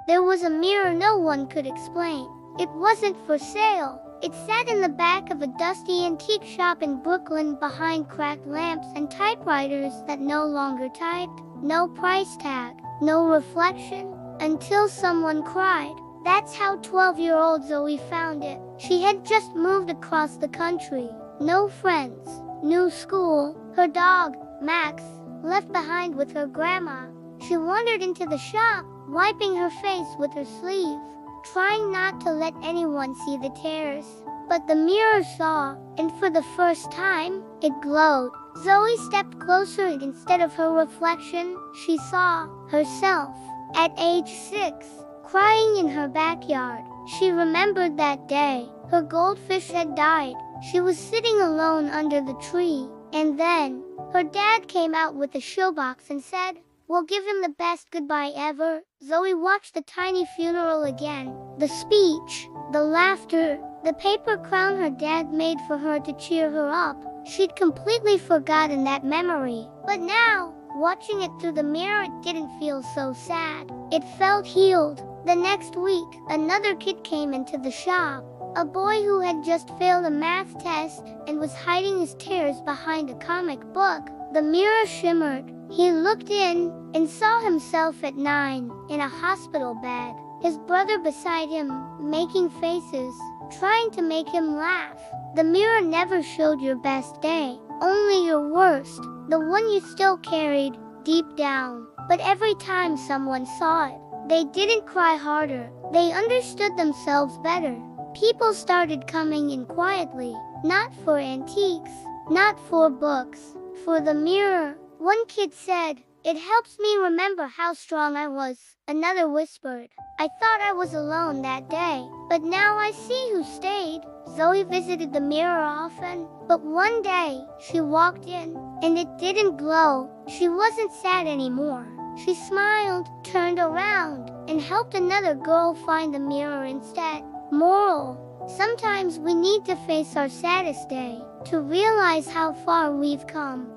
There was a mirror no one could explain. It wasn't for sale. It sat in the back of a dusty antique shop in Brooklyn behind cracked lamps and typewriters that no longer typed. No price tag, no reflection, until someone cried. That's how 12-year-old Zoe found it. She had just moved across the country. No friends, new school, her dog, Max, left behind with her grandma. She wandered into the shop, wiping her face with her sleeve, trying not to let anyone see the tears. But the mirror saw, and for the first time, it glowed. Zoe stepped closer, and instead of her reflection, she saw herself. At age 6, crying in her backyard. She remembered that day. Her goldfish had died. She was sitting alone under the tree. And then, her dad came out with a shoebox and said, "We'll give him the best goodbye ever." Zoe watched the tiny funeral again. The speech, the laughter, the paper crown her dad made for her to cheer her up. She'd completely forgotten that memory. But now, watching it through the mirror, it didn't feel so sad. It felt healed. The next week, another kid came into the shop. A boy who had just failed a math test and was hiding his tears behind a comic book. The mirror shimmered. He looked in and saw himself at 9, in a hospital bed. His brother beside him, making faces, trying to make him laugh. The mirror never showed your best day, only your worst, the one you still carried deep down. But every time someone saw it, they didn't cry harder. They understood themselves better. People started coming in quietly, not for antiques, not for books, for the mirror. One kid said, "It helps me remember how strong I was." Another whispered, "I thought I was alone that day, but now I see who stayed." Zoe visited the mirror often, but one day, she walked in, and it didn't glow. She wasn't sad anymore. She smiled, turned around, and helped another girl find the mirror instead. Moral: sometimes we need to face our saddest day to realize how far we've come.